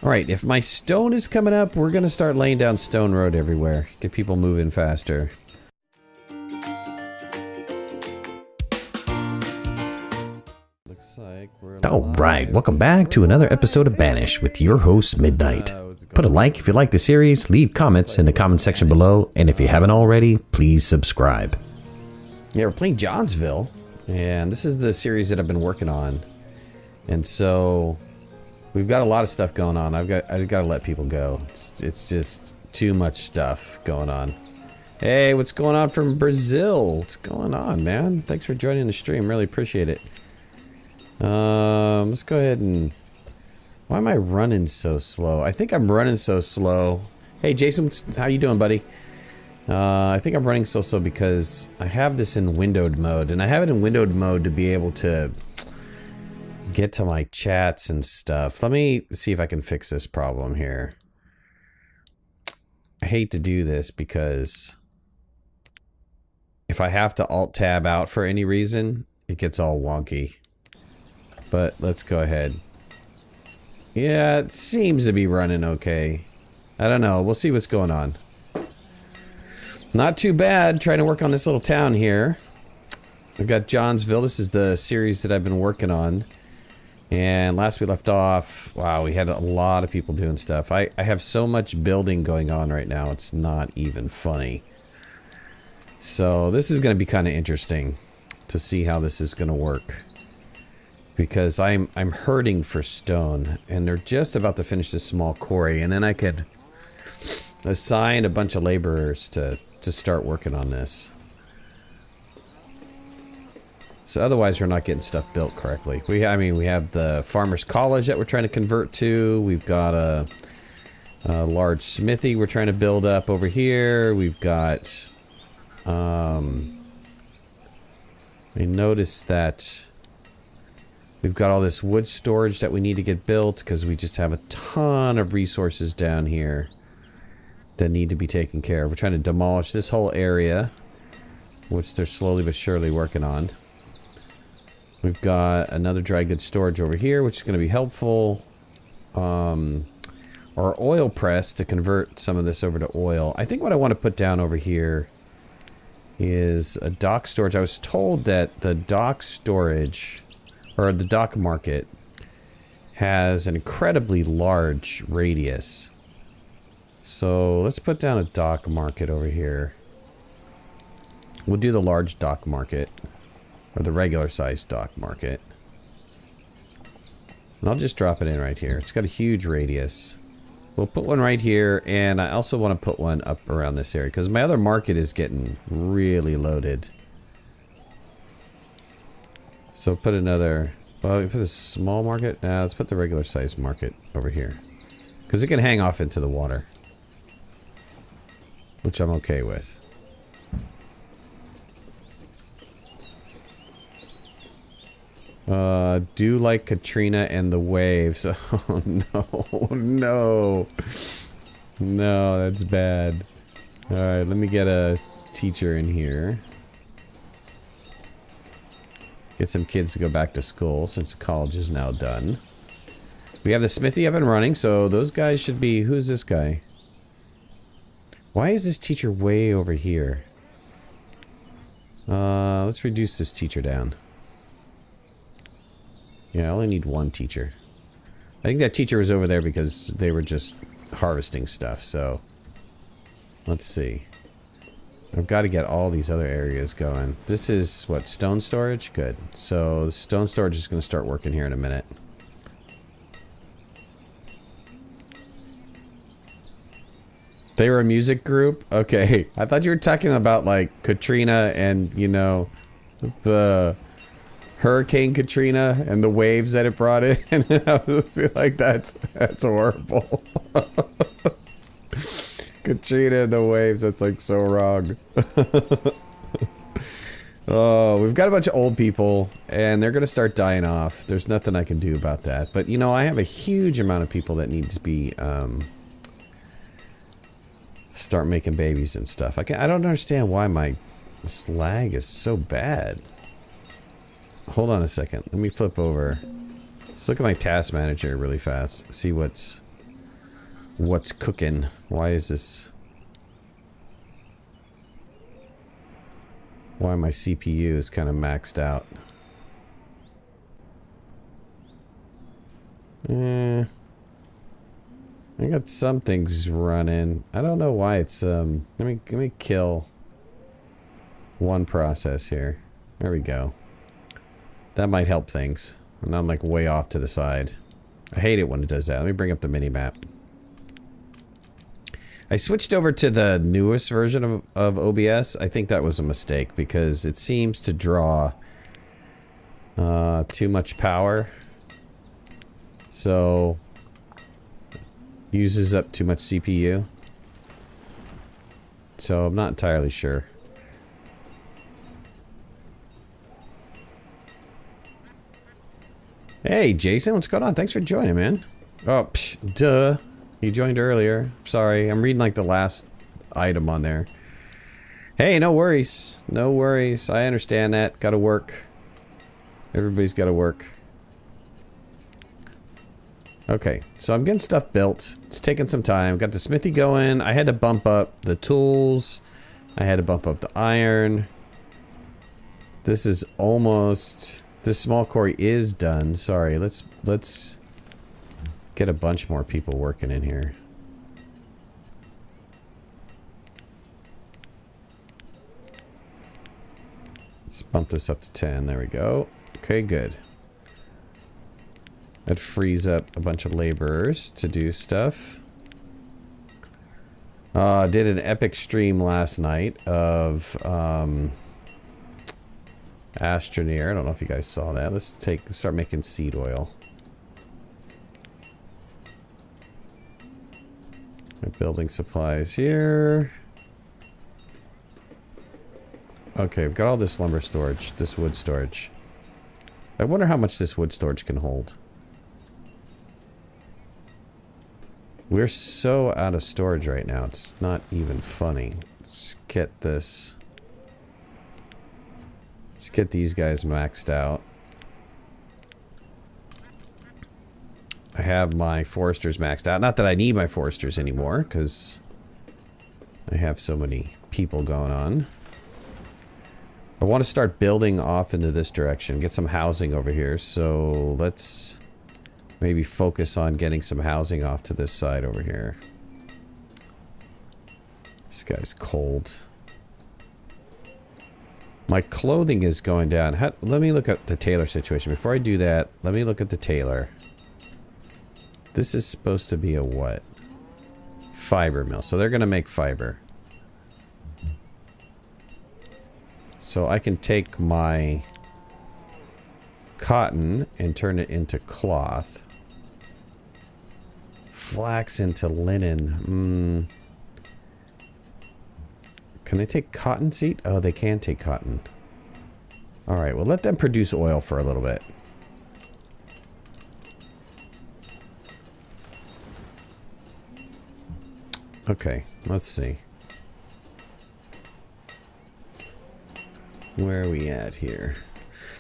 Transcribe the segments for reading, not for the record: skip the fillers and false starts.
Alright, if my stone is coming up, we're gonna start laying down stone road everywhere. Get people moving faster. Looks like we're Alright, welcome back to another episode of Banished with your host, Midnight. Put a like if you like the series, leave comments in the comment section below, and if you haven't already, please subscribe. Yeah, we're playing Johnsville, and this is the series that I've been working on. And so we've got a lot of stuff going on. I've got to let people go. It's just too much stuff going on. Hey, what's going on from Brazil? What's going on, man? Thanks for joining the stream. Really appreciate it. Let's go ahead and... Why am I running so slow? I think I'm running so slow. Hey, Jason, how you doing, buddy? I think I'm running so slow because I have this in windowed mode, and I have it in windowed mode to be able to get to my chats and stuff. Let me see if I can fix this problem here. I hate to do this because if I have to alt tab out for any reason, it gets all wonky. But let's go ahead. Yeah, it seems to be running okay. I don't know. We'll see what's going on. Not too bad trying to work on this little town here. I've got Johnsville. This is the series that I've been working on. And last we left off, wow, we had a lot of people doing stuff. I have so much building going on right now, it's not even funny. So this is going to be kind of interesting to see how this is going to work. Because I'm hurting for stone, and they're just about to finish this small quarry, and then I could assign a bunch of laborers to start working on this. So otherwise we're not getting stuff built correctly. I mean, we have the farmer's college that we're trying to convert to. We've got a large smithy we're trying to build up over here. We've got, we noticed that we've got all this wood storage that we need to get built because we just have a ton of resources down here that need to be taken care of. We're trying to demolish this whole area, which they're slowly but surely working on. We've got another dry goods storage over here, which is going to be helpful. Our oil press to convert some of this over to oil. I think what I want to put down over here is a dock storage. I was told that the dock storage, or the dock market, has an incredibly large radius. So let's put down a dock market over here. We'll do the large dock market. Or the regular sized dock market. And I'll just drop it in right here. It's got a huge radius. We'll put one right here, and I also want to put one up around this area, because my other market is getting really loaded. So put another... Well, we put a small market? Nah, let's put the regular sized market over here. Because it can hang off into the water. Which I'm okay with. Do like Katrina and the waves. Oh no, no. No, that's bad. Alright, let me get a teacher in here. Get some kids to go back to school since college is now done. We have the smithy up and running, so those guys should be... Who's this guy? Why is this teacher way over here? Let's reduce this teacher down. Yeah, I only need one teacher. I think that teacher was over there because they were just harvesting stuff, so... Let's see. I've got to get all these other areas going. This is, what, stone storage? Good. So, stone storage is going to start working here in a minute. They were a music group? Okay. I thought you were talking about, like, Katrina and, you know, the... Hurricane Katrina and the waves that it brought in. I feel like that's horrible. Katrina and the waves, that's like so wrong. Oh, we've got a bunch of old people and they're gonna start dying off. There's nothing I can do about that. But you know, I have a huge amount of people that need to be start making babies and stuff. I don't understand why my slag is so bad. Hold on a second. Let me flip over. Let's look at my task manager really fast. See what's what's cooking. Why is this? Why my CPU is kind of maxed out. I got some things running. I don't know why it's let me kill one process here. There we go. That might help things. And I'm like way off to the side. I hate it when it does that. Let me bring up the mini-map. I switched over to the newest version of OBS. I think that was a mistake because it seems to draw too much power. So uses up too much CPU. So I'm not entirely sure. Hey, Jason, what's going on? Thanks for joining, man. Oh, psh, duh. You joined earlier. Sorry, I'm reading like the last item on there. Hey, no worries. No worries. I understand that. Gotta work. Everybody's gotta work. Okay, so I'm getting stuff built. It's taking some time. Got the smithy going. I had to bump up the tools. I had to bump up the iron. This is almost... This small quarry is done. Sorry, let's get a bunch more people working in here. Let's bump this up to 10. There we go. Okay, good. That frees up a bunch of laborers to do stuff. Did an epic stream last night of Astroneer. I don't know if you guys saw that. Let's start making seed oil. My building supplies here. Okay, I've got all this lumber storage, this wood storage. I wonder how much this wood storage can hold. We're so out of storage right now, it's not even funny. Let's get this. Let's get these guys maxed out. I have my foresters maxed out. Not that I need my foresters anymore, because I have so many people going on. I want to start building off into this direction, get some housing over here, so let's maybe focus on getting some housing off to this side over here. This guy's cold. My clothing is going down. Let me look at the tailor situation. Before I do that, let me look at the tailor. This is supposed to be a what? Fiber mill. So they're going to make fiber. So I can take my cotton and turn it into cloth. Flax into linen. Can they take cottonseed? Oh, they can take cotton. Alright, well let them produce oil for a little bit. Okay, let's see. Where are we at here?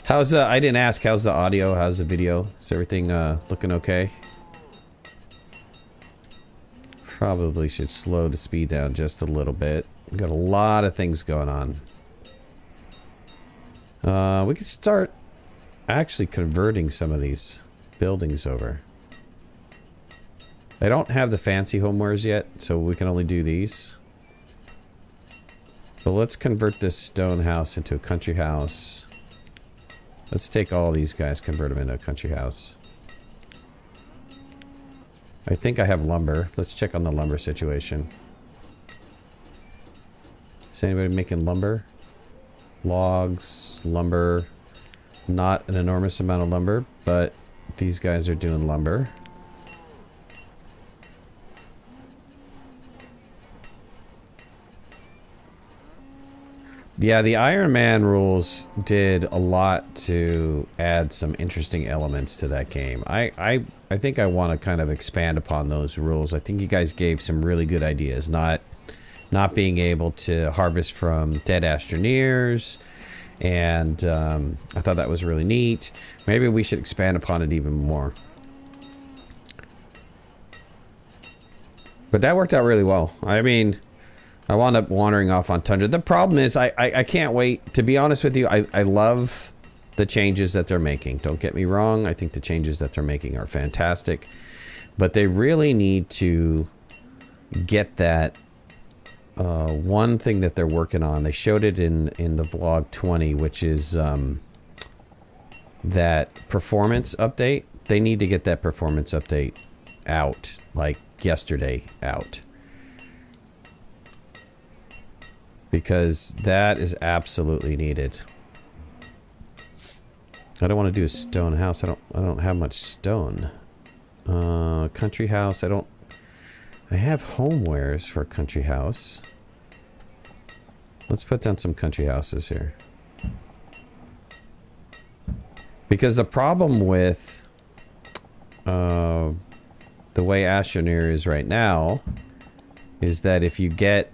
How's I didn't ask, how's the audio? How's the video? Is everything looking okay? Probably should slow the speed down just a little bit. We've got a lot of things going on. We could start actually converting some of these buildings over. I don't have the fancy homewares yet, so we can only do these. So let's convert this stone house into a country house. Let's take all these guys, convert them into a country house. I think I have lumber. Let's check on the lumber situation. Is anybody making lumber? Logs, lumber. Not an enormous amount of lumber, but these guys are doing lumber. Yeah, the Iron Man rules did a lot to add some interesting elements to that game. I think I want to kind of expand upon those rules. I think you guys gave some really good ideas. Not being able to harvest from dead Astroneers, and I thought that was really neat. Maybe we should expand upon it even more. But that worked out really well. I mean, I wound up wandering off on Tundra. The problem is I can't wait. To be honest with you, I love the changes that they're making. Don't get me wrong. I think the changes that they're making are fantastic. But they really need to get that one thing that they're working on. They showed it in the vlog 20, which is that performance update. They need to get that performance update out, like yesterday out. Because that is absolutely needed. I don't want to do a stone house. I don't have much stone. Country house. I have homewares for a country house. Let's put down some country houses here. Because the problem with the way Astroneer is right now is that if you get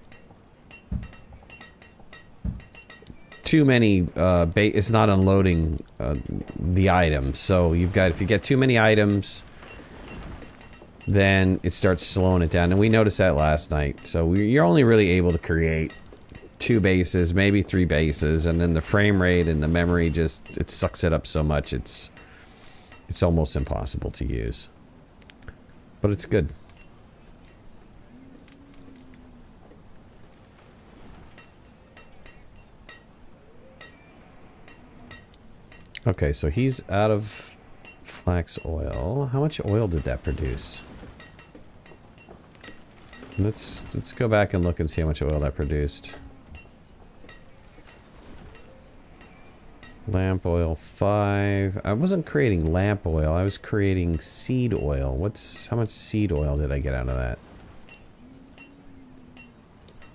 too many it's not unloading the items. So you've got, if you get too many items, then it starts slowing it down, and we noticed that last night. So you're only really able to create 2 bases, maybe 3 bases, and then the frame rate and the memory just, it sucks it up so much it's almost impossible to use. But it's good. Okay, so he's out of flax oil. How much oil did that produce? Let's go back and look and see how much oil that produced. Lamp oil 5. I wasn't creating lamp oil, I was creating seed oil. How much seed oil did I get out of that?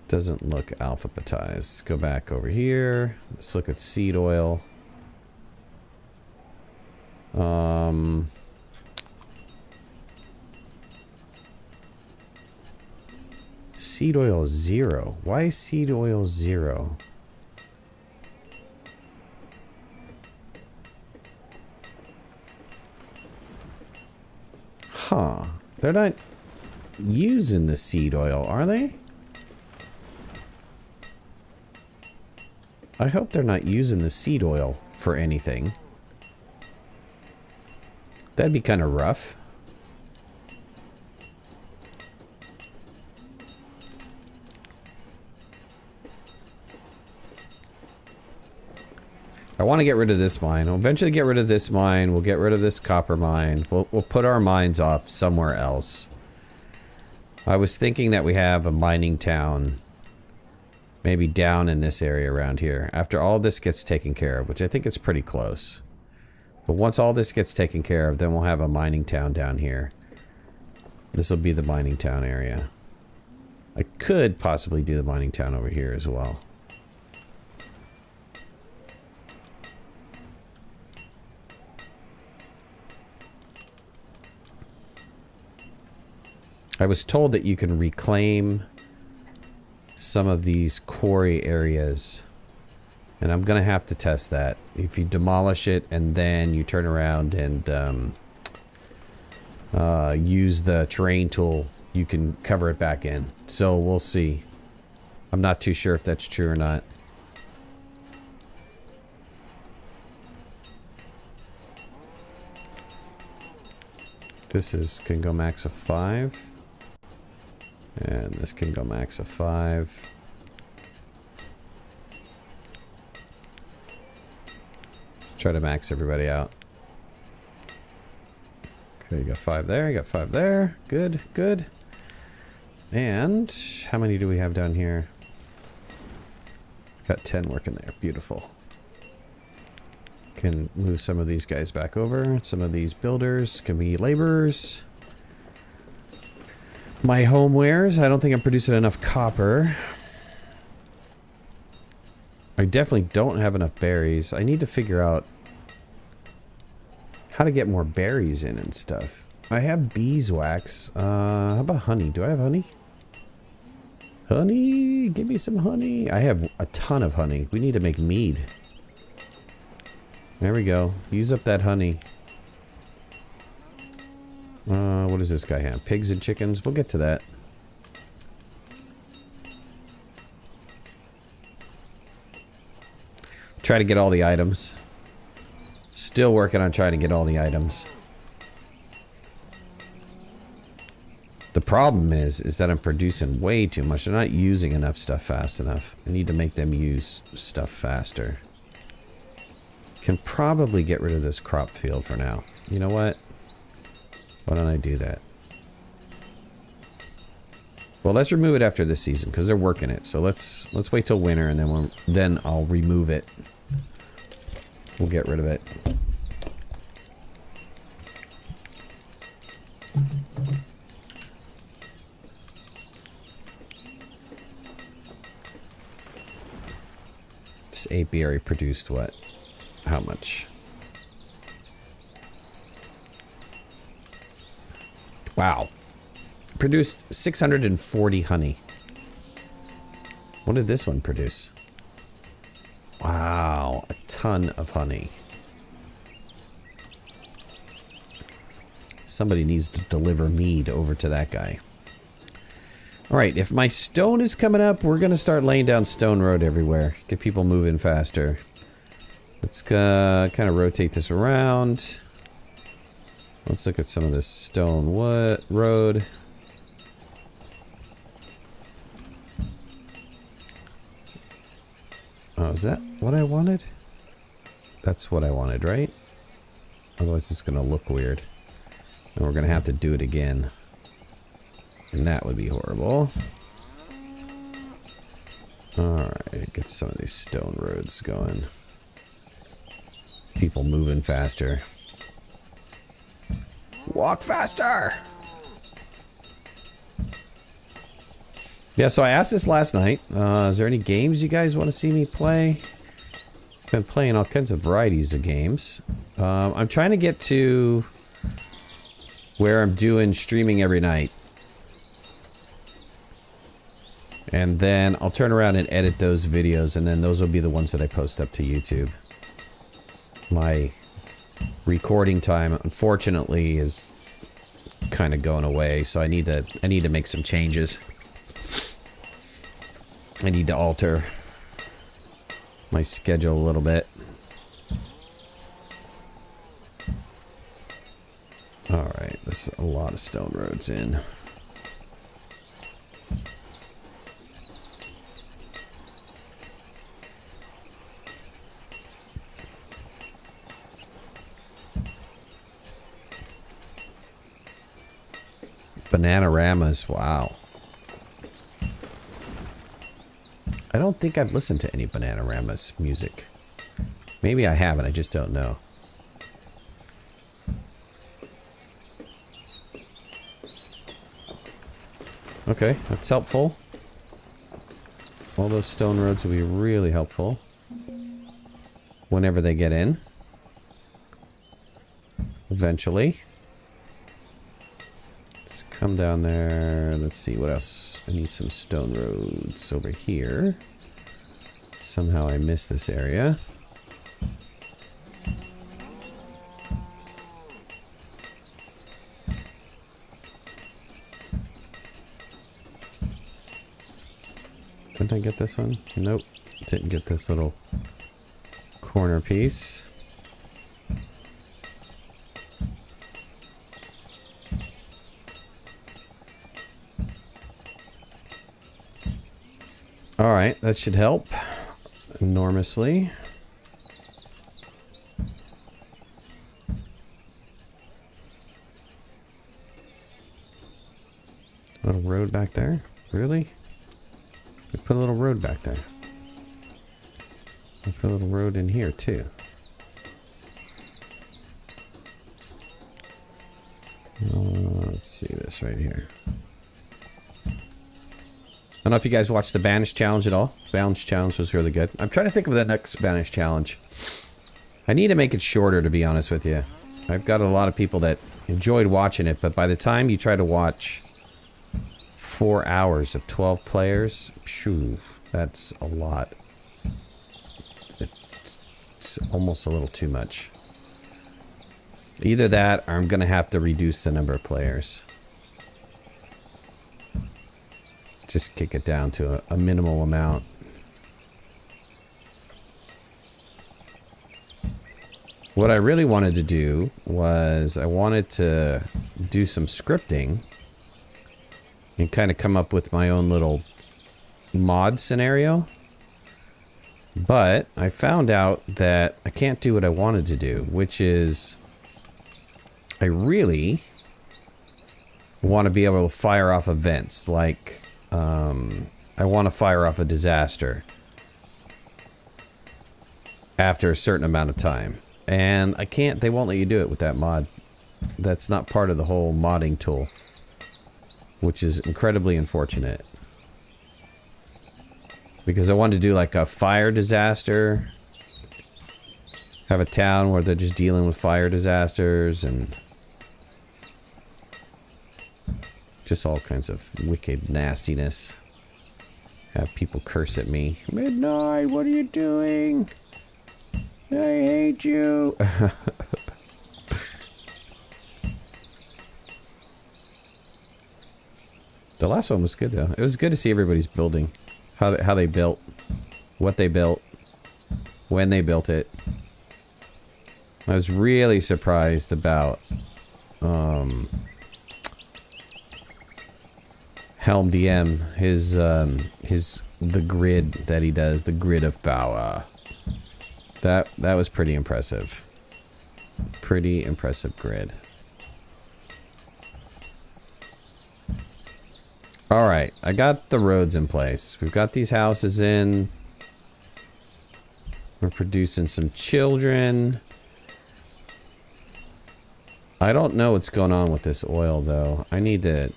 Doesn't look alphabetized. Let's go back over here. Let's look at seed oil. Seed oil 0. Why is seed oil 0? Huh. They're not using the seed oil, are they? I hope they're not using the seed oil for anything. That'd be kind of rough. I want to get rid of this mine. I'll eventually get rid of this mine. We'll get rid of this copper mine. We'll put our mines off somewhere else. I was thinking that we have a mining town maybe down in this area around here. After all this gets taken care of, which I think is pretty close. But once all this gets taken care of, then we'll have a mining town down here. This will be the mining town area. I could possibly do the mining town over here as well. I was told that you can reclaim some of these quarry areas, and I'm gonna have to test that. If you demolish it and then you turn around and use the terrain tool, you can cover it back in. So we'll see. I'm not too sure if that's true or not. This can go max of 5. And this can go max of 5. Let's try to max everybody out. Okay, you got 5 there, you got 5 there. Good, good. And how many do we have down here? Got 10 working there. Beautiful. Can move some of these guys back over. Some of these builders can be laborers. My homewares, I don't think I'm producing enough copper. I definitely don't have enough berries. I need to figure out how to get more berries in and stuff. I have beeswax. How about honey? Do I have honey? Honey, give me some honey. I have a ton of honey. We need to make mead. There we go. Use up that honey. What does this guy have? Pigs and chickens? We'll get to that. Try to get all the items. Still working on trying to get all the items. The problem is that I'm producing way too much. They're not using enough stuff fast enough. I need to make them use stuff faster. Can probably get rid of this crop field for now. You know what? Why don't I do that? Well, let's remove it after this season because they're working it. So let's wait till winter and then I'll remove it. We'll get rid of it. This apiary produced what? How much? Wow. Produced 640 honey. What did this one produce? Wow, a ton of honey. Somebody needs to deliver mead over to that guy. Alright, if my stone is coming up, we're going to start laying down stone road everywhere. Get people moving faster. Let's kind of rotate this around. Let's look at some of this stone road. Oh, is that what I wanted? That's what I wanted, right? Otherwise it's going to look weird. And we're going to have to do it again. And that would be horrible. Alright, get some of these stone roads going. People moving faster. Walk faster! Yeah, so I asked this last night. Is there any games you guys want to see me play? I've been playing all kinds of varieties of games. I'm trying to get to where I'm doing streaming every night. And then I'll turn around and edit those videos, and then those will be the ones that I post up to YouTube. My recording time, unfortunately, is kind of going away, so I need to make some changes. I need to alter my schedule a little bit. Alright, there's a lot of stone roads in. Bananaramas, wow. I don't think I've listened to any Bananaramas music. Maybe I haven't, I just don't know. Okay, that's helpful. All those stone roads will be really helpful whenever they get in. Eventually. Let's come down there. Let's see what else. I need some stone roads over here. Somehow I missed this area. Didn't I get this one? Nope. Didn't get this little corner piece. Alright, that should help enormously. A little road back there? Really? We put a little road back there. We put a little road in here too. Let's see this right here. I don't know if you guys watched the Banished Challenge at all. Banished Challenge was really good. I'm trying to think of the next Banished Challenge. I need to make it shorter, to be honest with you. I've got a lot of people that enjoyed watching it, but by the time you try to watch 4 hours of 12 players, phew, that's a lot. It's almost a little too much. Either that, or I'm going to have to reduce the number of players. Just kick it down to a minimal amount. what I really wanted to do was I wanted to do some scripting and kind of come up with my own little mod scenario. But I found out that I can't do what I wanted to do, which is I really want to be able to fire off events. Like, I want to fire off a disaster after a certain amount of time. And I can't, they won't let you do it with that mod. That's not part of the whole modding tool, which is incredibly unfortunate. Because I wanted to do like a fire disaster. Have a town where they're just dealing with fire disasters and just all kinds of wicked nastiness. Have people curse at me. Midnight, what are you doing? I hate you. The last one was good though. It was good to see everybody's building. How they built. What they built. When they built it. I was really surprised about Helm DM, the grid that he does, the grid of power. That was pretty impressive. Pretty impressive grid. Alright, I got the roads in place. We've got these houses in. We're producing some children. I don't know what's going on with this oil, though. I need to...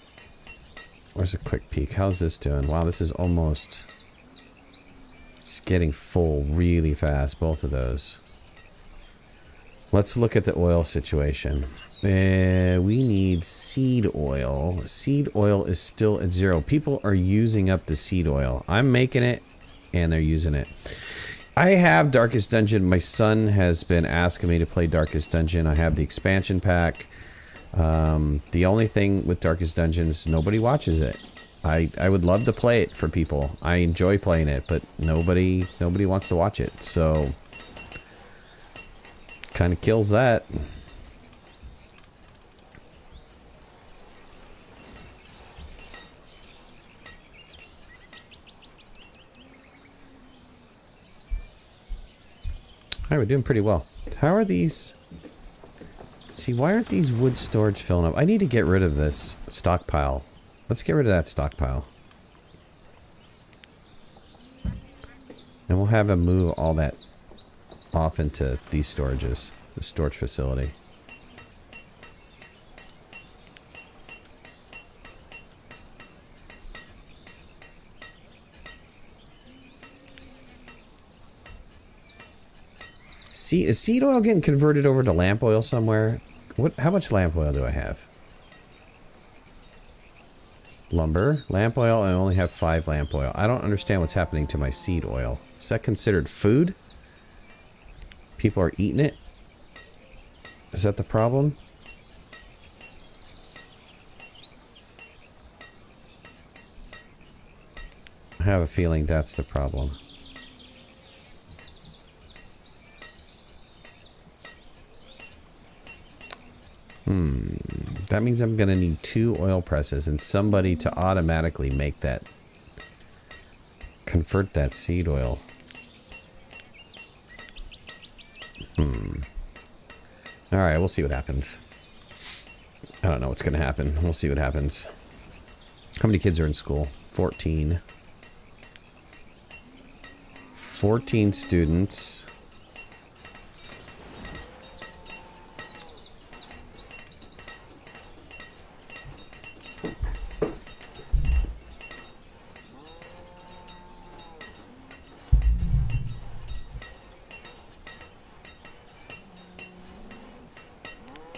Where's a quick peek? How's this doing? Wow, this is almost... It's getting full really fast, both of those. Let's look at the oil situation. We need seed oil. Seed oil is still at 0. People are using up the seed oil. I'm making it, and they're using it. I have Darkest Dungeon. My son has been asking me to play Darkest Dungeon. I have the expansion pack. The only thing with Darkest Dungeon is nobody watches it. I would love to play it for people. I enjoy playing it, but nobody wants to watch it. So, kind of kills that. Alright, we're doing pretty well. How are these... See, why aren't these wood storage filling up? I need to get rid of this stockpile. Let's get rid of that stockpile. And we'll have him move all that off into these storages. The storage facility. See, is seed oil getting converted over to lamp oil somewhere? How much lamp oil do I have? Lumber, lamp oil, I only have 5 lamp oil. I don't understand what's happening to my seed oil. Is that considered food? People are eating it? Is that the problem? I have a feeling that's the problem. That means I'm gonna need 2 oil presses and somebody to automatically make that, convert that seed oil. Alright, we'll see what happens. I don't know what's gonna happen. We'll see what happens. How many kids are in school? 14. 14 students.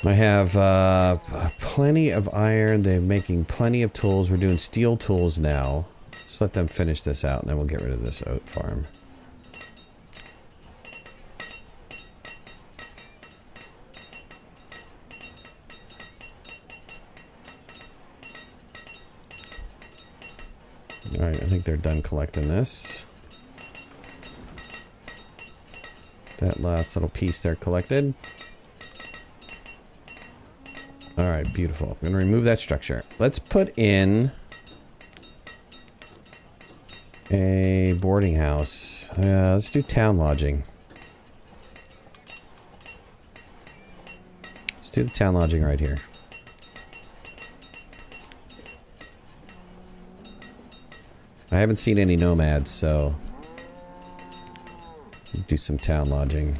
I have plenty of iron. They're making plenty of tools. We're doing steel tools now. Let's let them finish this out, and then we'll get rid of this oat farm. Alright, I think they're done collecting this. That last little piece there collected. Alright, beautiful. I'm gonna remove that structure. Let's put in a boarding house. Let's do town lodging. Let's do the town lodging right here. I haven't seen any nomads, so do some town lodging.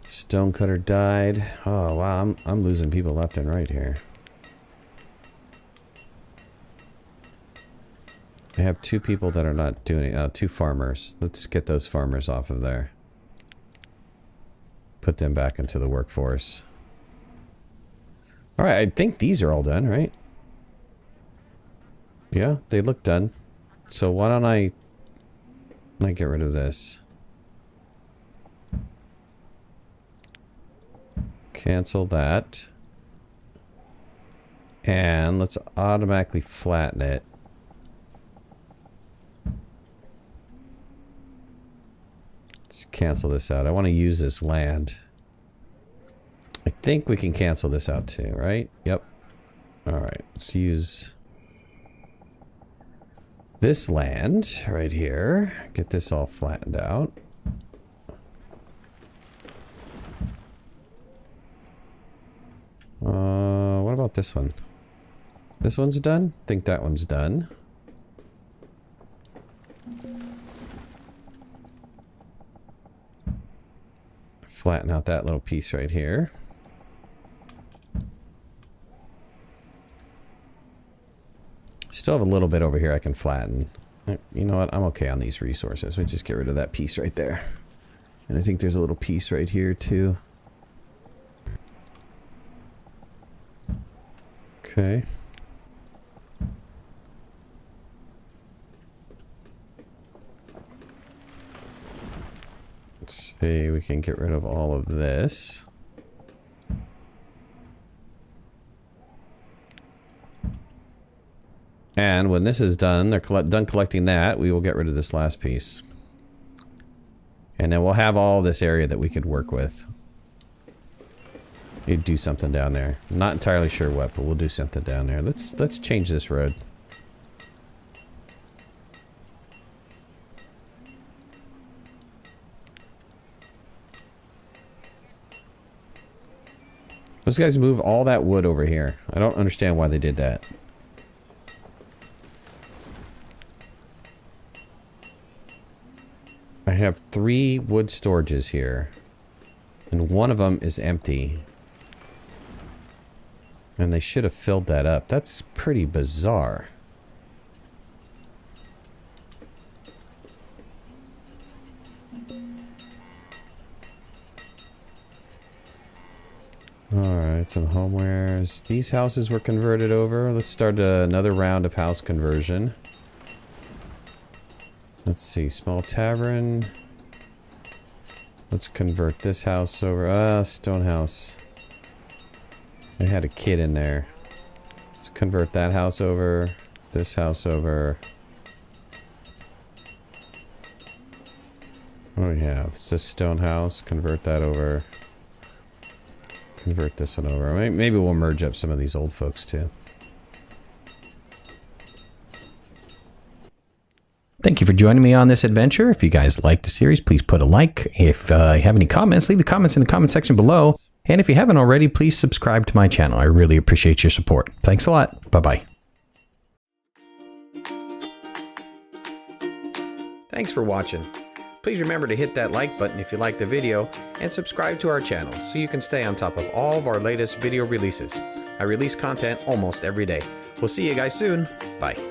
Stonecutter died. Oh wow, I'm losing people left and right here. I have 2 people that are not doing it. 2 farmers. Let's get those farmers off of there. Put them back into the workforce. Alright, I think these are all done, right? Yeah, they look done. So why don't I get rid of this? Cancel that. And let's automatically flatten it. Let's cancel this out. I want to use this land. I think we can cancel this out too, right? Yep. Alright, let's use this land right here. Get this all flattened out. What about this one? This one's done? I think that one's done. Flatten out that little piece right here. Still have a little bit over here I can flatten. You know what? I'm okay on these resources. We just get rid of that piece right there. And I think there's a little piece right here too. Okay. Let's see, we can get rid of all of this. And when this is done, they're done collecting that, we will get rid of this last piece. And then we'll have all this area that we could work with. You'd do something down there. I'm not entirely sure what, but we'll do something down there. Let's change this road. Those guys move all that wood over here. I don't understand why they did that. I have 3 wood storages here. And one of them is empty. And they should have filled that up. That's pretty bizarre. Alright, some homewares. These houses were converted over. Let's start another round of house conversion. Let's see, small tavern. Let's convert this house over. Stone house. I had a kid in there. Let's convert that house over. This house over. What do we have? It's a stone house. Convert that over. Convert this one over. Maybe we'll merge up some of these old folks too. Thank you for joining me on this adventure. If you guys like the series, please put a like. If you have any comments, leave the comments in the comment section below. And if you haven't already, please subscribe to my channel. I really appreciate your support. Thanks a lot. Bye-bye. Thanks for watching. Please remember to hit that like button if you liked the video and subscribe to our channel so you can stay on top of all of our latest video releases. I release content almost every day. We'll see you guys soon. Bye.